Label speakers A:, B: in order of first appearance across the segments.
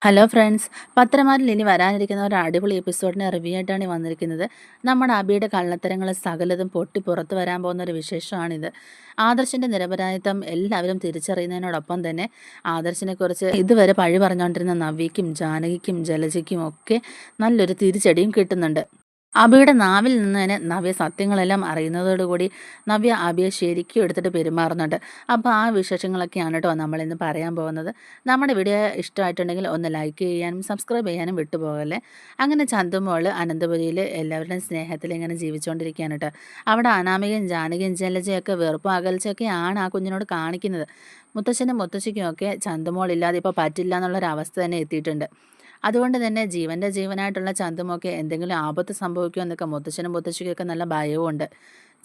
A: Hello friends, പത്രമാരിൽ ഇനി വരാനിരിക്കുന്ന ഒരു അടിപൊളി എപ്പിസോഡിൻ്റെ റിവ്യൂ ആയിട്ടാണ് ഈ വന്നിരിക്കുന്നത്. നമ്മുടെ അബിയുടെ കള്ളത്തരങ്ങൾ സകലതും പൊട്ടി പുറത്തു വരാൻ പോകുന്ന ഒരു വിശേഷമാണിത്. ആദർശിൻ്റെ നിരപരാധിത്വം എല്ലാവരും തിരിച്ചറിയുന്നതിനോടൊപ്പം തന്നെ ആദർശിനെക്കുറിച്ച് ഇതുവരെ പഴി പറഞ്ഞുകൊണ്ടിരുന്ന നവ്യയ്ക്കും ജാനകിക്കും ജലജയ്ക്കും ഒക്കെ നല്ലൊരു തിരിച്ചടിയും കിട്ടുന്നുണ്ട്. അബിയുടെ നാവിൽ നിന്ന് തന്നെ നവ്യ സത്യങ്ങളെല്ലാം അറിയുന്നതോടുകൂടി നവ്യ അബിയെ ശരിക്കും എടുത്തിട്ട് പെരുമാറുന്നുണ്ട്. അപ്പോൾ ആ വിശേഷങ്ങളൊക്കെയാണ് കേട്ടോ നമ്മളിന്ന് പറയാൻ പോകുന്നത്. നമ്മുടെ വീഡിയോ ഇഷ്ടമായിട്ടുണ്ടെങ്കിൽ ഒന്ന് ലൈക്ക് ചെയ്യാനും സബ്സ്ക്രൈബ് ചെയ്യാനും വിട്ടുപോകല്ലേ. അങ്ങനെ ചന്തുമോൾ അനന്തപുരിയിൽ എല്ലാവരുടെയും സ്നേഹത്തിൽ ഇങ്ങനെ ജീവിച്ചുകൊണ്ടിരിക്കുകയാണ് കേട്ടോ. അവിടെ അനാമികയും ജാനകിയും ജലജയൊക്കെ വെറുപ്പും അകൽച്ചയൊക്കെ ആണ് ആ കുഞ്ഞിനോട് കാണിക്കുന്നത്. മുത്തശ്ശനും മുത്തശ്ശിക്കും ഒക്കെ ചന്തുമോളില്ലാതെ ഇപ്പോൾ പറ്റില്ല എന്നുള്ളൊരവസ്ഥ തന്നെ എത്തിയിട്ടുണ്ട്. അതുകൊണ്ട് തന്നെ ജീവൻ്റെ ജീവനായിട്ടുള്ള ചന്തുമൊക്കെ എന്തെങ്കിലും ആപത്ത് സംഭവിക്കുമോ എന്നൊക്കെ മുത്തശ്ശനും മുത്തശ്ശിക്കൊക്കെ നല്ല ഭയവുമുണ്ട്.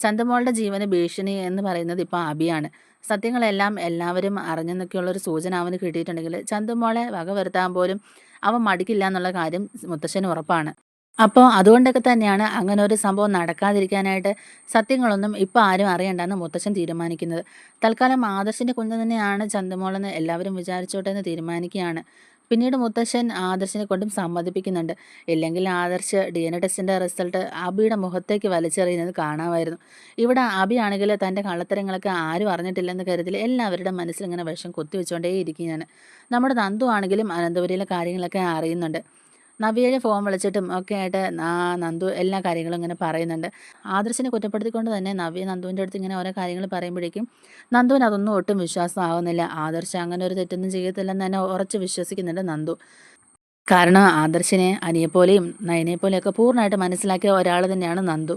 A: ചന്തുമോളുടെ ജീവന് ഭീഷണി എന്ന് പറയുന്നത് ഇപ്പോൾ അബിയാണ്. സത്യങ്ങളെല്ലാം എല്ലാവരും അറിഞ്ഞെന്നൊക്കെയുള്ളൊരു സൂചന അവന് കിട്ടിയിട്ടുണ്ടെങ്കിൽ ചന്തുമോളെ വകവരുത്താൻ പോലും അവൻ മടിക്കില്ല എന്നുള്ള കാര്യം മുത്തശ്ശന് ഉറപ്പാണ്. അപ്പോൾ അതുകൊണ്ടൊക്കെ തന്നെയാണ് അങ്ങനെ ഒരു സംഭവം നടക്കാതിരിക്കാനായിട്ട് സത്യങ്ങളൊന്നും ഇപ്പോൾ ആരും അറിയണ്ടെന്ന് മുത്തശ്ശൻ തീരുമാനിക്കുന്നത്. തൽക്കാലം ആദർശിൻ്റെ കുഞ്ഞ് തന്നെയാണ് ചന്തുമോളെന്ന് എല്ലാവരും വിചാരിച്ചോട്ടെ എന്ന് തീരുമാനിക്കുകയാണ്. പിന്നീട് മുത്തശ്ശൻ ആദർശിനെ കൊണ്ടും സമ്മതിപ്പിക്കുന്നുണ്ട്. ഇല്ലെങ്കിൽ ആദർശ് DNA ടെസ്റ്റിൻ്റെ റിസൾട്ട് അബിയുടെ മുഖത്തേക്ക് വലിച്ചെറിയുന്നത് കാണാമായിരുന്നു. ഇവിടെ അബി ആണെങ്കിൽ തൻ്റെ കള്ളത്തരങ്ങളൊക്കെ ആരും അറിഞ്ഞിട്ടില്ലെന്ന് കരുതി എല്ലാവരുടെ മനസ്സിൽ ഇങ്ങനെ വിഷം കുത്തിവെച്ചുകൊണ്ടേയിരിക്കുകയാണ്. നമ്മുടെ നന്ദു ആണെങ്കിലും അനന്തപുരിയിലെ കാര്യങ്ങളൊക്കെ അറിയുന്നുണ്ട്. നവ്യയെ ഫോൺ വിളിച്ചിട്ടും ഒക്കെ ആയിട്ട് നന്ദു എല്ലാ കാര്യങ്ങളും ഇങ്ങനെ പറയുന്നുണ്ട്. ആദർശിനെ കുറ്റപ്പെടുത്തിക്കൊണ്ട് തന്നെ നവ്യ നന്ദുവിൻ്റെ അടുത്ത് ഇങ്ങനെ ഓരോ കാര്യങ്ങൾ പറയുമ്പോഴേക്കും നന്ദുവിന് അതൊന്നും ഒട്ടും വിശ്വാസമാവുന്നില്ല. ആദർശ് അങ്ങനെ ഒരു തെറ്റൊന്നും ചെയ്യത്തില്ലെന്ന് തന്നെ ഉറച്ച് വിശ്വസിക്കുന്നുണ്ട് നന്ദു. കാരണം ആദർശിനെ അനിയെപ്പോലെയും നയനെപ്പോലെയൊക്കെ പൂർണ്ണമായിട്ട് മനസ്സിലാക്കിയ ഒരാൾ തന്നെയാണ് നന്ദു.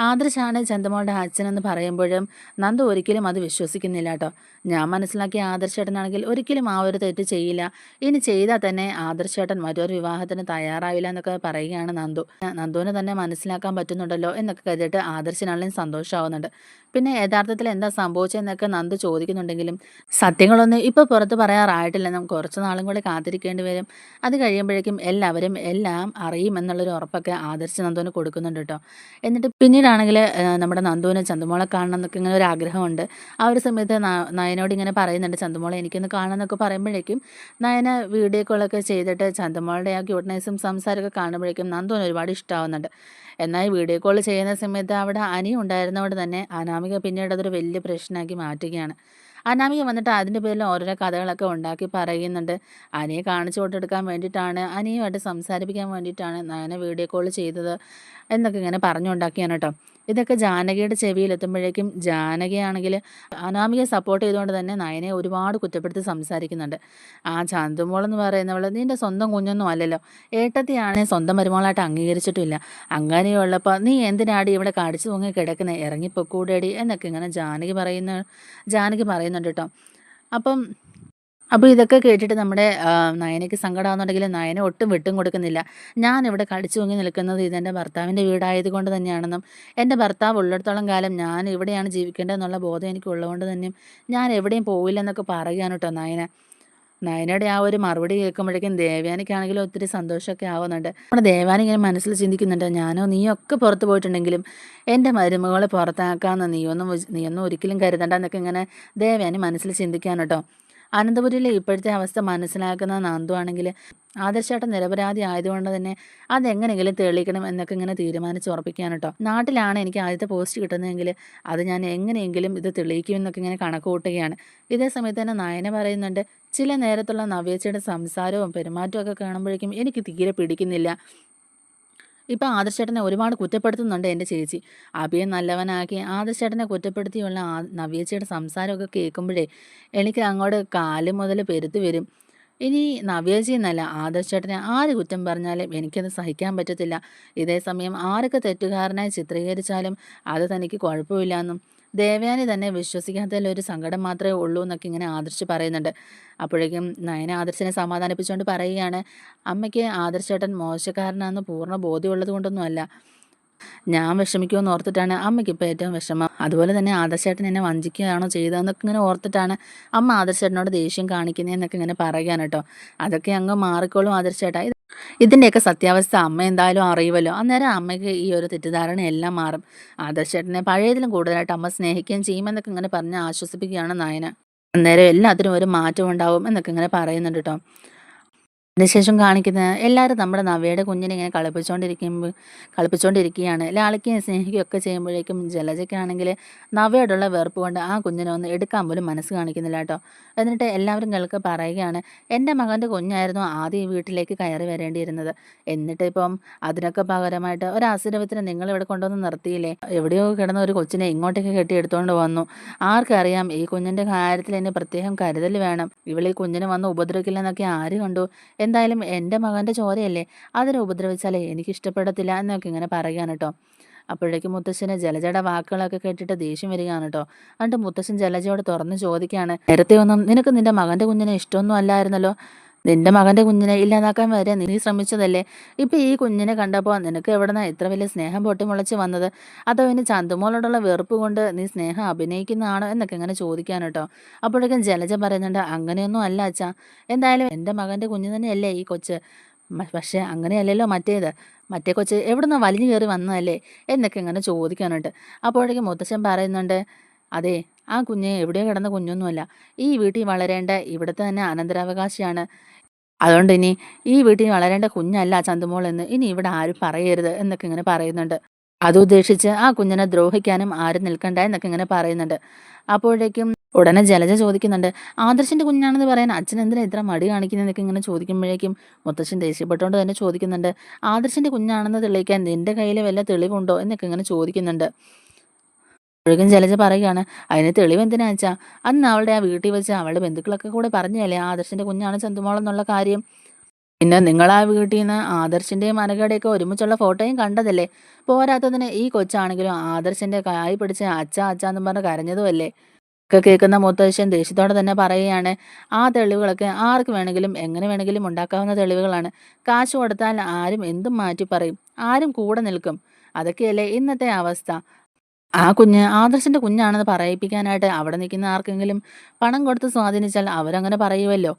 A: ആദർശാണ് ചന്ദമോളുടെ അച്ഛനെന്ന് പറയുമ്പോഴും നന്ദു ഒരിക്കലും അത് വിശ്വസിക്കുന്നില്ല കേട്ടോ. ഞാൻ മനസ്സിലാക്കിയ ആദർശേട്ടനാണെങ്കിൽ ഒരിക്കലും ആ ഒരു തെറ്റ് ചെയ്യില്ല. ഇനി ചെയ്താൽ തന്നെ ആദർശേട്ടൻ മറ്റൊരു വിവാഹത്തിന് തയ്യാറാവില്ല എന്നൊക്കെ പറയുകയാണ് നന്ദു. നന്ദുവിന് തന്നെ മനസ്സിലാക്കാൻ പറ്റുന്നുണ്ടല്ലോ എന്നൊക്കെ കരുതിയിട്ട് ആദർശനാണെങ്കിലും സന്തോഷമാവുന്നുണ്ട്. പിന്നെ യഥാർത്ഥത്തിൽ എന്താ സംഭവിച്ചതെന്നൊക്കെ നന്ദു ചോദിക്കുന്നുണ്ടെങ്കിലും സത്യങ്ങളൊന്നും ഇപ്പോൾ പുറത്ത് പറയാറായിട്ടില്ലെന്നും കുറച്ച് നാളും കൂടെ കാത്തിരിക്കേണ്ടി വരും. അത് കഴിയുമ്പോഴേക്കും എല്ലാവരും എല്ലാം അറിയും എന്നുള്ളൊരു ഉറപ്പൊക്കെ ആദർശ് നന്ദുവിന് കൊടുക്കുന്നുണ്ട് കേട്ടോ. എന്നിട്ട് പിന്നീടാണെങ്കിൽ നമ്മുടെ നന്ദുവിന് ചന്തുമോളെ കാണണം എന്നൊക്കെ ഇങ്ങനെ ഒരു ആഗ്രഹമുണ്ട്. ആ ഒരു സമയത്ത് നയനോട് ഇങ്ങനെ പറയുന്നുണ്ട് ചന്തുമോളെ എനിക്കൊന്ന് കാണണം എന്നൊക്കെ പറയുമ്പോഴേക്കും നയന വീഡിയോ കോളൊക്കെ ചെയ്തിട്ട് ചന്തുമോളുടെ ആ ക്യൂട്ട്നെസ്സും സംസാരമൊക്കെ കാണുമ്പോഴേക്കും നന്ദുവിന് ഒരുപാട് ഇഷ്ടമാവുന്നുണ്ട്. എന്നാൽ വീഡിയോ കോൾ ചെയ്യുന്ന സമയത്ത് അവിടെ അനി ഉണ്ടായിരുന്നതുകൊണ്ട് തന്നെ അനാമിക പിന്നീട് അതൊരു വലിയ പ്രശ്നമാക്കി മാറ്റുകയാണ്. അനാമിക വന്നിട്ട് അതിൻ്റെ പേരിൽ ഓരോരോ കഥകളൊക്കെ ഉണ്ടാക്കി പറയുന്നുണ്ട്. അനിയെ കാണിച്ചു കൊടുത്തെടുക്കാൻ വേണ്ടിയിട്ടാണ് അനിയുമായിട്ട് സംസാരിപ്പിക്കാൻ വേണ്ടിയിട്ടാണ് നയന വീഡിയോ കോൾ ചെയ്തത് എന്നൊക്കെ ഇങ്ങനെ പറഞ്ഞുണ്ടാക്കിയാണ് കേട്ടോ. ഇതൊക്കെ ജാനകിയുടെ ചെവിയിലെത്തുമ്പോഴേക്കും ജാനകിയാണെങ്കിൽ അനാമികയെ സപ്പോർട്ട് ചെയ്തുകൊണ്ട് തന്നെ നയനെ ഒരുപാട് കുറ്റപ്പെടുത്തി സംസാരിക്കുന്നുണ്ട്. ആ ചന്തുമോളെന്ന് പറയുന്നവൾ നിൻ്റെ സ്വന്തം കുഞ്ഞൊന്നും അല്ലല്ലോ, ഏട്ടത്തിയാണ് സ്വന്തം മരുമോളായിട്ട് അംഗീകരിച്ചിട്ടില്ല. അങ്ങനെയുള്ളപ്പോൾ നീ എന്തിനാടി ഇവിടെ കടിച്ചു തൂങ്ങി കിടക്കുന്നത്, ഇറങ്ങിപ്പൊക്കൂടേടി എന്നൊക്കെ ഇങ്ങനെ ജാനകി പറയുന്നുണ്ട് കേട്ടോ. അപ്പം അപ്പോൾ ഇതൊക്കെ കേട്ടിട്ട് നമ്മുടെ നയനയ്ക്ക് സങ്കടമാകുന്നുണ്ടെങ്കിൽ നയന ഒട്ടും വിട്ടും കൊടുക്കുന്നില്ല. ഞാനിവിടെ കടിച്ചു തൂങ്ങി നിൽക്കുന്നത് ഇതെൻ്റെ ഭർത്താവിൻ്റെ വീടായത് കൊണ്ട് തന്നെയാണെന്നും എൻ്റെ ഭർത്താവ് ഉള്ളിടത്തോളം കാലം ഞാൻ ഇവിടെയാണ് ജീവിക്കേണ്ടതെന്നുള്ള ബോധം എനിക്കുള്ളതുകൊണ്ട് തന്നെയും ഞാൻ എവിടെയും പോവില്ലെന്നൊക്കെ പറയുകയാണ് കേട്ടോ നയന. നയനയുടെ ആ ഒരു മറുപടി കേൾക്കുമ്പോഴേക്കും ദേവയാനിക്കാണെങ്കിലും ഒത്തിരി സന്തോഷമൊക്കെ ആവുന്നുണ്ട്. നമ്മുടെ ദേവാനി ഇങ്ങനെ മനസ്സിൽ ചിന്തിക്കുന്നുണ്ട്, ഞാനോ നീയൊക്കെ പുറത്ത് പോയിട്ടുണ്ടെങ്കിലും എൻ്റെ മരുമകളെ പുറത്താക്കാമെന്ന് നീയൊന്നും ഒരിക്കലും കരുതണ്ട എന്നൊക്കെ ഇങ്ങനെ ദേവയാനി മനസ്സിൽ ചിന്തിക്കാൻ കേട്ടോ. അനന്തപുരിയിലെ ഇപ്പോഴത്തെ അവസ്ഥ മനസ്സിലാക്കുന്ന നന്ദു ആണെങ്കിൽ ആദർശേട്ടൻ നിരപരാധി ആയതുകൊണ്ട് തന്നെ അതെങ്ങനെയെങ്കിലും തെളിയിക്കണം എന്നൊക്കെ ഇങ്ങനെ തീരുമാനിച്ചുറപ്പിക്കുകയാണ് കേട്ടോ. നാട്ടിലാണ് എനിക്ക് ആദ്യത്തെ പോസ്റ്റ് കിട്ടുന്നതെങ്കിൽ അത് ഞാൻ എങ്ങനെയെങ്കിലും ഇത് തെളിയിക്കുമെന്നൊക്കെ ഇങ്ങനെ കണക്ക് കൂട്ടുകയാണ്. ഇതേ സമയത്ത് തന്നെ നയന പറയുന്നുണ്ട്, ചില നേരത്തുള്ള നവ്യേച്ചയുടെ സംസാരവും പെരുമാറ്റവും ഒക്കെ കാണുമ്പോഴേക്കും എനിക്ക് തീരെ പിടിക്കുന്നില്ല. ഇപ്പം ആദർശേട്ടനെ ഒരുപാട് കുറ്റപ്പെടുത്തുന്നുണ്ട് എൻ്റെ ചേച്ചി. അഭിയെ നല്ലവനാക്കി ആദർശേട്ടനെ കുറ്റപ്പെടുത്തിയുള്ള നവ്യേച്ചിയുടെ സംസാരമൊക്കെ കേൾക്കുമ്പോഴേ എനിക്ക് അങ്ങോട്ട് കാല് മുതൽ പെരുത്ത് വരും. ഇനി നവ്യേച്ചി എന്നല്ല, ആദർശേട്ടനെ ആര് കുറ്റം പറഞ്ഞാലും എനിക്കത് സഹിക്കാൻ പറ്റത്തില്ല. ഇതേ സമയം ആരൊക്കെ തെറ്റുകാരനായി ചിത്രീകരിച്ചാലും അത് തനിക്ക് കുഴപ്പമില്ലയെന്നും ദേവയാനി തന്നെ വിശ്വസിക്കാത്തതിൽ ഒരു സങ്കടം മാത്രമേ ഉള്ളൂ എന്നൊക്കെ ഇങ്ങനെ ആദർശ് പറയുന്നുണ്ട്. അപ്പോഴേക്കും നയന ആദർശിനെ സമാധാനിപ്പിച്ചുകൊണ്ട് പറയുകയാണ്, അമ്മയ്ക്ക് ആദർശേട്ടൻ മോശക്കാരനാണെന്ന് പൂർണ്ണ ബോധ്യമുള്ളത് കൊണ്ടൊന്നുമല്ല, ഞാൻ വിഷമിക്കുമെന്ന് ഓർത്തിട്ടാണ് അമ്മയ്ക്ക് ഇപ്പോൾ ഏറ്റവും വിഷമം. അതുപോലെ തന്നെ ആദർശേട്ടൻ എന്നെ വഞ്ചിക്കുകയാണോ ചെയ്തതെന്നൊക്കെ ഇങ്ങനെ ഓർത്തിട്ടാണ് അമ്മ ആദർശേട്ടനോട് ദേഷ്യം കാണിക്കുന്നതെന്നൊക്കെ ഇങ്ങനെ പറയുകയാണ് കേട്ടോ. അതൊക്കെ അങ്ങ് മാറിക്കോളും ആദർശേട്ടാ. ഇതിൻ്റെയൊക്കെ സത്യാവസ്ഥ അമ്മ എന്തായാലും അറിയുമല്ലോ. അന്നേരം അമ്മയ്ക്ക് ഈ ഒരു തെറ്റിദ്ധാരണയെല്ലാം മാറും. ആദർശേട്ടനെ പഴയതിലും കൂടുതലായിട്ട് അമ്മ സ്നേഹിക്കുകയും ചെയ്യുമെന്നൊക്കെ ഇങ്ങനെ പറഞ്ഞ് ആശ്വസിപ്പിക്കുകയാണ് നയന. അന്നേരം എല്ലാത്തിനും ഒരു മാറ്റം ഉണ്ടാവും എന്നൊക്കെ ഇങ്ങനെ പറയുന്നുണ്ട് കേട്ടോ. അതിനുശേഷം കാണിക്കുന്നത് എല്ലാവരും നമ്മുടെ നവ്യയുടെ കുഞ്ഞിനെ ഇങ്ങനെ കളിപ്പിച്ചുകൊണ്ടിരിക്കുകയാണ്. ലാളിക്കുകയും സ്നേഹിക്കുകയും ഒക്കെ ചെയ്യുമ്പോഴേക്കും ജലജയ്ക്കാണെങ്കിൽ നവ്യയോടുള്ള വെറുപ്പ് കൊണ്ട് ആ കുഞ്ഞിനെ ഒന്ന് എടുക്കാൻ പോലും മനസ്സ് കാണിക്കുന്നില്ല കേട്ടോ. എന്നിട്ട് എല്ലാവരും കേൾക്ക് പറയുകയാണ്, എൻ്റെ മകൻ്റെ കുഞ്ഞായിരുന്നു ആദ്യം ഈ വീട്ടിലേക്ക് കയറി വരേണ്ടിയിരുന്നത്. എന്നിട്ട് ഇപ്പം അതിനൊക്കെ പകരമായിട്ട് ഒരു അസുരവിത്തിനെ നിങ്ങളിവിടെ കൊണ്ടുവന്ന് നിർത്തിയില്ലേ? എവിടെയോ കിടന്ന ഒരു കൊച്ചിനെ ഇങ്ങോട്ടേക്ക് കെട്ടിയെടുത്തുകൊണ്ട് വന്നു. ആർക്കറിയാം ഈ കുഞ്ഞിൻ്റെ കാര്യത്തിൽ ഇനി പ്രത്യേകം കരുതൽ വേണം. ഇവളീ കുഞ്ഞിനെ വന്ന് ഉപദ്രവിക്കില്ലെന്നൊക്കെ ആര് കണ്ടു? എന്തായാലും എൻ്റെ മകൻ്റെ ചോരയല്ലേ, അതിനെ ഉപദ്രവിച്ചാലേ എനിക്കിഷ്ടപ്പെടത്തില്ല എന്നൊക്കെ ഇങ്ങനെ പറയുകയാണ് കേട്ടോ. അപ്പോഴേക്കും മുത്തശ്ശന് ജലജയുടെ വാക്കുകളൊക്കെ കേട്ടിട്ട് ദേഷ്യം വരികയാണ് കേട്ടോ. എന്നിട്ട് മുത്തശ്ശൻ ജലജയോട് തുറന്ന് ചോദിക്കുകയാണ്, നേരത്തെ ഒന്നും നിനക്ക് നിന്റെ മകൻ്റെ കുഞ്ഞിനെ ഇഷ്ടമൊന്നും അല്ലായിരുന്നല്ലോ. നിന്റെ മകൻ്റെ കുഞ്ഞിനെ ഇല്ലാതാക്കാൻ വരെ നീ ശ്രമിച്ചതല്ലേ. ഇപ്പം ഈ കുഞ്ഞിനെ കണ്ടപ്പോൾ നിനക്ക് എവിടുന്നാ ഇത്ര വലിയ സ്നേഹം പൊട്ടിമുളച്ച് വന്നത്? അതോ ഇനി ചന്തുമോളോടുള്ള വെറുപ്പ് കൊണ്ട് നീ സ്നേഹം അഭിനയിക്കുന്നതാണോ എന്നൊക്കെ ഇങ്ങനെ ചോദിക്കാൻ കേട്ടോ. അപ്പോഴേക്കും ജലജ പറയുന്നുണ്ട്, അങ്ങനെയൊന്നും അല്ല അച്ഛാ. എന്തായാലും എൻ്റെ മകൻ്റെ കുഞ്ഞ് തന്നെയല്ലേ ഈ കൊച്ച്. പക്ഷേ അങ്ങനെയല്ലല്ലോ മറ്റേത്. മറ്റേ കൊച്ച് എവിടുന്ന് വലിഞ്ഞു കയറി വന്നതല്ലേ എന്നൊക്കെ ഇങ്ങനെ ചോദിക്കാനുണ്ട്. അപ്പോഴേക്കും മുത്തശ്ശൻ പറയുന്നുണ്ട്, അതെ, ആ കുഞ്ഞ് എവിടെയോ കിടന്ന കുഞ്ഞൊന്നുമല്ല. ഈ വീട്ടിൽ വളരേണ്ട ഇവിടുത്തെ തന്നെ അനന്തരാവകാശിയാണ്. അതുകൊണ്ട് ഇനി ഈ വീട്ടിൽ വളരേണ്ട കുഞ്ഞല്ല ചന്തുമോൾ എന്ന് ഇനി ഇവിടെ ആരും പറയരുത് എന്നൊക്കെ ഇങ്ങനെ പറയുന്നുണ്ട്. അതുദ്ദേശിച്ച് ആ കുഞ്ഞിനെ ദ്രോഹിക്കാനും ആരും നിൽക്കണ്ട എന്നൊക്കെ ഇങ്ങനെ പറയുന്നുണ്ട്. അപ്പോഴേക്കും ഉടനെ ജലജ ചോദിക്കുന്നുണ്ട്, ആദർശിന്റെ കുഞ്ഞാണെന്ന് പറയാൻ അച്ഛൻ എന്തിനാ ഇത്ര മടി കാണിക്കുന്നതെന്നൊക്കെ ഇങ്ങനെ ചോദിക്കുമ്പോഴേക്കും മുത്തശ്ശൻ ദേഷ്യപ്പെട്ടുകൊണ്ട് തന്നെ ചോദിക്കുന്നുണ്ട്, ആദർശിന്റെ കുഞ്ഞാണെന്ന് തെളിയിക്കാൻ നിന്റെ കയ്യിൽ വല്ല തെളിവുണ്ടോ എന്നൊക്കെ ഇങ്ങനെ ചോദിക്കുന്നുണ്ട്. അപ്പോഴേക്കും ജലജ പറയുകയാണ്, അതിന് തെളിവ് എന്തിനാ വെച്ചാ അന്ന് അവളുടെ ആ വീട്ടിൽ വെച്ച് അവളുടെ ബന്ധുക്കളൊക്കെ കൂടെ പറഞ്ഞതല്ലേ ആദർശിന്റെ കുഞ്ഞാണ് ചന്തുമോളെന്നുള്ള കാര്യം. പിന്നെ നിങ്ങൾ ആ വീട്ടിൽ നിന്ന് ആദർശിന്റെയും അനഘയുടെയൊക്കെ ഒരുമിച്ചുള്ള ഫോട്ടോയും കണ്ടതല്ലേ. പോരാത്തതിന് ഈ കൊച്ചാണെങ്കിലും ആദർശിന്റെ കൈ പിടിച്ച് അച്ഛാ അച്ഛാന്നും പറഞ്ഞ് കരഞ്ഞതുമല്ലേ. ഒക്കെ കേൾക്കുന്ന മുത്തശ്ശൻ ദേഷ്യത്തോടെ തന്നെ പറയുകയാണ്, ആ തെളിവുകളൊക്കെ ആർക്ക് വേണമെങ്കിലും എങ്ങനെ വേണമെങ്കിലും ഉണ്ടാക്കാവുന്ന തെളിവുകളാണ്. കാശ് കൊടുത്താൽ ആരും എന്തും മാറ്റി പറയും, ആരും കൂടെ നിൽക്കും. അതൊക്കെയല്ലേ ഇന്നത്തെ അവസ്ഥ. ആ കുഞ്ഞ് ആദർശിന്റെ കുഞ്ഞാണെന്ന് പറയിപ്പിക്കാനായിട്ട് അവിടെ നിൽക്കുന്ന ആർക്കെങ്കിലും പണം കൊടുത്ത് സ്വാധീനിച്ചാൽ അവരങ്ങനെ പറയുമല്ലോ.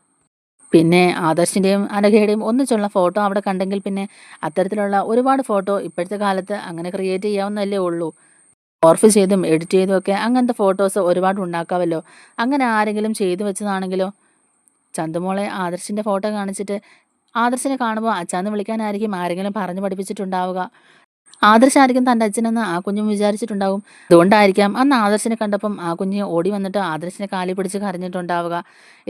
A: പിന്നെ ആദർശിന്റെയും അനഘയുടെയും ഒന്നിച്ചുള്ള ഫോട്ടോ അവിടെ കണ്ടെങ്കിൽ പിന്നെ അത്തരത്തിലുള്ള ഒരുപാട് ഫോട്ടോ ഇപ്പോഴത്തെ കാലത്ത് അങ്ങനെ ക്രിയേറ്റ് ചെയ്യാവുന്നതല്ലേ ഉള്ളൂ. മോർഫ് ചെയ്തും എഡിറ്റ് ചെയ്തും ഒക്കെ അങ്ങനത്തെ ഫോട്ടോസ് ഒരുപാട് ഉണ്ടാക്കാമല്ലോ. അങ്ങനെ ആരെങ്കിലും ചെയ്തു വെച്ചതാണെങ്കിലോ? ചന്തുമോളെ ആദർശിന്റെ ഫോട്ടോ കാണിച്ചിട്ട് ആദർശിനെ കാണുമ്പോൾ അച്ഛാന്ന് വിളിക്കാനായിരിക്കും ആരെങ്കിലും പറഞ്ഞു പഠിപ്പിച്ചിട്ടുണ്ടാവുക. ആദർശായിരിക്കും തൻ്റെ അച്ഛനെന്ന് ആ കുഞ്ഞും വിചാരിച്ചിട്ടുണ്ടാവും. അതുകൊണ്ടായിരിക്കാം അന്ന് ആദർശിനെ കണ്ടപ്പം ആ കുഞ്ഞ് ഓടി വന്നിട്ട് ആദർശിനെ കാലി പിടിച്ച് കരഞ്ഞിട്ടുണ്ടാവുക.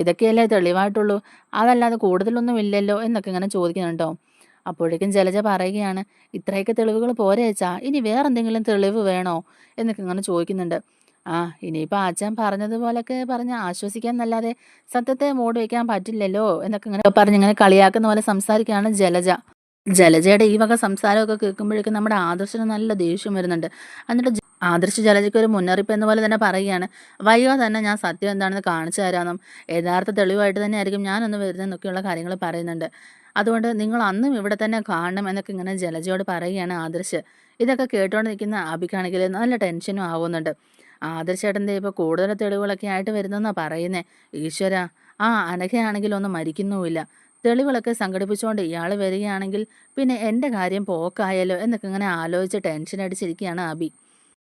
A: ഇതൊക്കെയല്ലേ തെളിവായിട്ടുള്ളൂ, അതല്ലാതെ കൂടുതലൊന്നും ഇല്ലല്ലോ എന്നൊക്കെ ഇങ്ങനെ ചോദിക്കുന്നുണ്ടോ. അപ്പോഴേക്കും ജലജ പറയുകയാണ്, ഇത്രയൊക്കെ തെളിവുകൾ പോരെ അച്ഛാ, ഇനി വേറെന്തെങ്കിലും തെളിവ് വേണോ എന്നൊക്കെ ഇങ്ങനെ ചോദിക്കുന്നുണ്ട്. ആ, ഇനിയിപ്പോൾ അച്ഛൻ പറഞ്ഞതുപോലൊക്കെ പറഞ്ഞ് ആശ്വസിക്കാന്നല്ലാതെ സത്യത്തെ മൂടി വയ്ക്കാൻ പറ്റില്ലല്ലോ എന്നൊക്കെ ഇങ്ങനെ പറഞ്ഞിങ്ങനെ കളിയാക്കുന്ന പോലെ സംസാരിക്കുകയാണ് ജലജ. ജലജയുടെ ഈ വക സംസാരമൊക്കെ കേൾക്കുമ്പോഴേക്കും നമ്മുടെ ആദർശന് നല്ല ദേഷ്യം വരുന്നുണ്ട്. എന്നിട്ട് ആദർശ് ജലജയ്ക്ക് ഒരു മുന്നറിയിപ്പ് എന്ന പോലെ തന്നെ പറയുകയാണ്, വയ്യോ തന്നെ ഞാൻ സത്യം എന്താണെന്ന് കാണിച്ചു തരാമെന്നും യഥാർത്ഥ തെളിവായിട്ട് തന്നെ ആയിരിക്കും ഞാനൊന്ന് വരുന്നതെന്നൊക്കെയുള്ള കാര്യങ്ങൾ പറയുന്നുണ്ട്. അതുകൊണ്ട് നിങ്ങൾ അന്നും ഇവിടെ തന്നെ കാണണം എന്നൊക്കെ ഇങ്ങനെ ജലജയോട് പറയുകയാണ് ആദർശ്. ഇതൊക്കെ കേട്ടോണ്ട് നിൽക്കുന്ന അബിക്കാണെങ്കിൽ നല്ല ടെൻഷനും ആവുന്നുണ്ട്. ആദർശേട്ടൻ്റെ ഇപ്പോൾ കൂടുതൽ തെളിവുകളൊക്കെ ആയിട്ട് വരുന്നെന്നാണ് പറയുന്നത്. ഈശ്വര, ആ അനഘയാണെങ്കിൽ ഒന്നും മരിക്കുന്നുമില്ല. തെളിവുകളൊക്കെ സംഘടിപ്പിച്ചുകൊണ്ട് ഇയാൾ വരികയാണെങ്കിൽ പിന്നെ എൻ്റെ കാര്യം പോക്കായല്ലോ എന്നൊക്കെ ഇങ്ങനെ ആലോചിച്ച് ടെൻഷൻ അടിച്ചിരിക്കുകയാണ് അബി.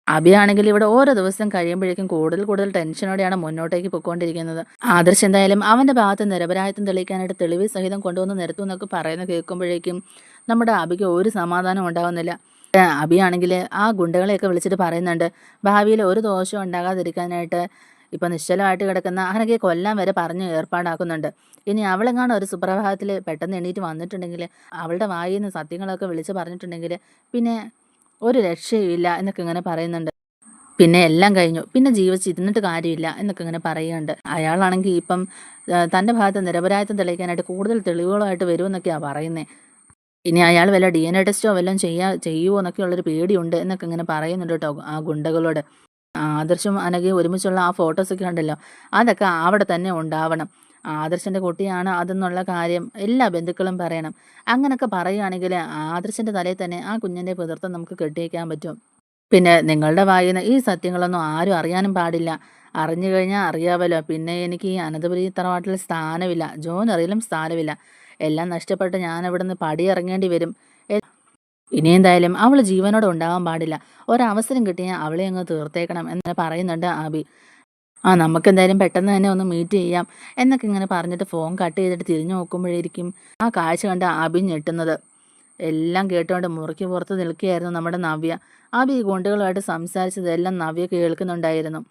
A: അബിയാണെങ്കിൽ ഇവിടെ ഓരോ ദിവസം കഴിയുമ്പോഴേക്കും കൂടുതൽ കൂടുതൽ ടെൻഷനോടെയാണ് മുന്നോട്ടേക്ക് പൊയ്ക്കൊണ്ടിരിക്കുന്നത്. ആദർശ് എന്തായാലും അവൻ്റെ ഭാഗത്ത് നിരപരാധിത്വം തെളിയിക്കാനായിട്ട് തെളിവ് സഹിതം കൊണ്ടുവന്ന് നിർത്തും എന്നൊക്കെ പറയുന്നത് കേൾക്കുമ്പോഴേക്കും നമ്മുടെ അബിക്ക് ഒരു സമാധാനം ഉണ്ടാകുന്നില്ല. അബിയാണെങ്കിൽ ആ ഗുണ്ടകളെയൊക്കെ വിളിച്ചിട്ട് പറയുന്നുണ്ട്, ഭാവിയിൽ ഒരു ദോഷവും ഉണ്ടാകാതിരിക്കാനായിട്ട് ഇപ്പം നിശ്ചലമായിട്ട് കിടക്കുന്ന അനഘയെ കൊല്ലാൻ വരെ പറഞ്ഞ് ഏർപ്പാടാക്കുന്നുണ്ട്. ഇനി അവളെങ്ങാനും ഒരു സുപ്രഭാതത്തിൽ പെട്ടെന്ന് എണീറ്റ് വന്നിട്ടുണ്ടെങ്കിൽ, അവളുടെ വായിൽ നിന്ന് സത്യങ്ങളൊക്കെ വിളിച്ച് പറഞ്ഞിട്ടുണ്ടെങ്കിൽ പിന്നെ ഒരു രക്ഷയുമില്ല എന്നൊക്കെ ഇങ്ങനെ പറയുന്നുണ്ട്. പിന്നെ എല്ലാം കഴിഞ്ഞു, പിന്നെ ജീവിച്ചിരുന്നിട്ട് കാര്യമില്ല എന്നൊക്കെ ഇങ്ങനെ പറയുന്നുണ്ട്. അയാളാണെങ്കിൽ ഇപ്പം തൻ്റെ ഭാഗത്ത് നിരപരാധിത്വം തെളിയിക്കാനായിട്ട് കൂടുതൽ തെളിവുകളായിട്ട് വരുമെന്നൊക്കെയാണ് പറയുന്നത്. ഇനി അയാൾ വല്ല DNA ടെസ്റ്റോ വല്ലതും ചെയ്യുമോ എന്നൊക്കെയുള്ളൊരു പേടിയുണ്ട് എന്നൊക്കെ ഇങ്ങനെ പറയുന്നുണ്ട് കേട്ടോ ആ ഗുണ്ടകളോട്. ആദർശും അനഘയും ഒരുമിച്ചുള്ള ആ ഫോട്ടോസൊക്കെ ഉണ്ടല്ലോ, അതൊക്കെ അവിടെ തന്നെ ഉണ്ടാവണം. ആദർശൻ്റെ കുട്ടിയാണ് അതെന്നുള്ള കാര്യം എല്ലാ ബന്ധുക്കളും പറയണം. അങ്ങനെയൊക്കെ പറയുകയാണെങ്കിൽ ആദർശൻ്റെ തലയിൽ തന്നെ ആ കുഞ്ഞിൻ്റെ പിതൃത്വം നമുക്ക് കെട്ടിവയ്ക്കാൻ പറ്റും. പിന്നെ നിങ്ങളുടെ വായിൽ നിന്ന് ഈ സത്യങ്ങളൊന്നും ആരും അറിയാനും പാടില്ല. അറിഞ്ഞു കഴിഞ്ഞാൽ അറിയാമല്ലോ, പിന്നെ എനിക്ക് ഈ അനന്തപുരി തറവാട്ടിൽ സ്ഥാനമില്ല, ജോൻ അറിയലും സ്ഥാനമില്ല. എല്ലാം നഷ്ടപ്പെട്ട് ഞാൻ ഇവിടുന്ന് പടിയിറങ്ങേണ്ടി വരും. ഇനി എന്തായാലും അവൾ ജീവനോടെ ഉണ്ടാവാൻ പാടില്ല. ഒരവസരം കിട്ടിയാൽ അവളെ അങ്ങ് തീർത്തേക്കണം എന്ന് പറയുന്നുണ്ട് ആബി. ആ നമുക്കെന്തായാലും പെട്ടെന്ന് തന്നെ ഒന്ന് മീറ്റ് ചെയ്യാം എന്നൊക്കെ ഇങ്ങനെ പറഞ്ഞിട്ട് ഫോൺ കട്ട് ചെയ്തിട്ട് തിരിഞ്ഞു നോക്കുമ്പോഴേക്കും ആ കാഴ്ച കണ്ട് അബി ഞെട്ടുന്നത്. എല്ലാം കേട്ടുകൊണ്ട് മുറിക്ക് പുറത്ത് നിൽക്കുകയായിരുന്നു നമ്മുടെ നവ്യ. അബി ഈ ഗുണ്ടകളുമായിട്ട് സംസാരിച്ചതെല്ലാം നവ്യ കേൾക്കുന്നുണ്ടായിരുന്നു.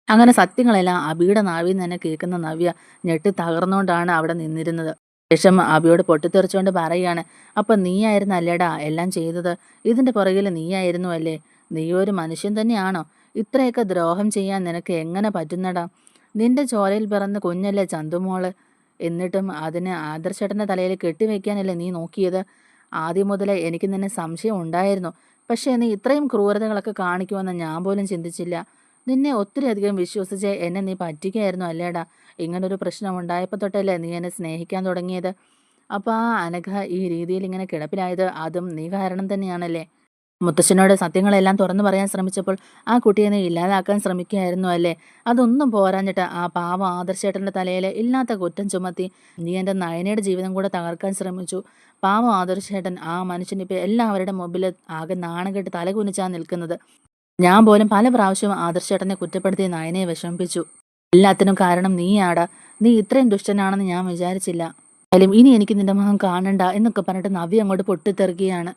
A: അങ്ങനെ സത്യങ്ങളെല്ലാം അബിയുടെ നാവിൽ നിന്ന് തന്നെ കേൾക്കുന്ന നവ്യ ഞെട്ടി തകർന്നുകൊണ്ടാണ് അവിടെ നിന്നിരുന്നത്. ശേഷം അബിയോട് പൊട്ടിത്തെറിച്ചുകൊണ്ട് പറയുകയാണ്, അപ്പം നീയായിരുന്നു അല്ലേടാ എല്ലാം ചെയ്തത്? ഇതിൻ്റെ പുറകിൽ നീയായിരുന്നു അല്ലേ? നീ ഒരു മനുഷ്യൻ തന്നെയാണോ? ഇത്രയൊക്കെ ദ്രോഹം ചെയ്യാൻ നിനക്ക് എങ്ങനെ പറ്റുന്നടാ? നിന്റെ ചോരയിൽ പിറന്ന കുഞ്ഞല്ലേ ചന്തുമോള്? എന്നിട്ടും അതിന് ആദർശേട്ടൻ്റെ തലയിൽ കെട്ടിവെക്കാനല്ലേ നീ നോക്കിയത്? ആദ്യം മുതലേ എനിക്ക് നിന്നെ സംശയം ഉണ്ടായിരുന്നു. പക്ഷേ നീ ഇത്രയും ക്രൂരതകളൊക്കെ കാണിക്കുമെന്ന് ഞാൻ പോലും ചിന്തിച്ചില്ല. നിന്നെ ഒത്തിരി അധികം വിശ്വസിച്ച് എന്നെ നീ പറ്റിക്കുകയായിരുന്നു അല്ലേടാ? ഇങ്ങനൊരു പ്രശ്നം ഉണ്ടായപ്പോൾ തൊട്ടല്ലേ നീ എന്നെ സ്നേഹിക്കാൻ തുടങ്ങിയത്? അപ്പോൾ ആ അനഘ ഈ രീതിയിൽ ഇങ്ങനെ കിടപ്പിലായത് അതും നീ കാരണം തന്നെയാണല്ലേ? മുത്തശ്ശനോട് സത്യങ്ങളെല്ലാം തുറന്നു പറയാൻ ശ്രമിച്ചപ്പോൾ ആ കുട്ടിയെ നീ ഇല്ലാതാക്കാൻ ശ്രമിക്കുകയായിരുന്നു അല്ലേ? അതൊന്നും പോരാഞ്ഞിട്ട് ആ പാവം ആദർശേട്ടൻ്റെ തലയിൽ ഇല്ലാത്ത കുറ്റം ചുമത്തി നീ എൻ്റെ നയനയുടെ ജീവിതം കൂടെ തകർക്കാൻ ശ്രമിച്ചു. പാവം ആദർശേട്ടൻ ആ മനുഷ്യനിപ്പോൾ എല്ലാവരുടെ മുമ്പിൽ ആകെ നാണം കെട്ട് തല കുനിച്ചാണ് നിൽക്കുന്നത്. ഞാൻ പോലും പല പ്രാവശ്യവും ആദർശേട്ടനെ കുറ്റപ്പെടുത്തി നയനയെ വിഷമിപ്പിച്ചു. എല്ലാത്തിനും കാരണം നീയാടാ. നീ ഇത്രയും ദുഷ്ടനാണെന്ന് ഞാൻ വിചാരിച്ചില്ല. എന്തായാലും ഇനി എനിക്ക് നിന്റെ മുഖം കാണണ്ട എന്നൊക്കെ പറഞ്ഞിട്ട് നവ്യ അങ്ങോട്ട് പൊട്ടിത്തെറിക്കുകയാണ്.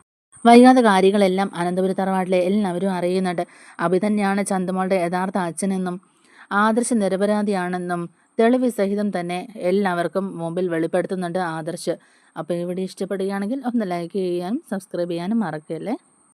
A: വൈകാതെ കാര്യങ്ങളെല്ലാം അനന്തപുരി തറവാട്ടിലെ എല്ലാവരും അറിയുന്നുണ്ട്. അഭി തന്നെയാണ് ചന്തുമോളുടെ യഥാർത്ഥ അച്ഛനെന്നും ആദർശ് നിരപരാധിയാണെന്നും തെളിവ് സഹിതം തന്നെ എല്ലാവർക്കും മുമ്പിൽ വെളിപ്പെടുത്തുന്നുണ്ട് ആദർശ്. അപ്പോൾ ഇവിടെ ഇഷ്ടപ്പെടുകയാണെങ്കിൽ ഒന്ന് ലൈക്ക് ചെയ്യാനും സബ്സ്ക്രൈബ് ചെയ്യാനും മറക്കല്ലേ.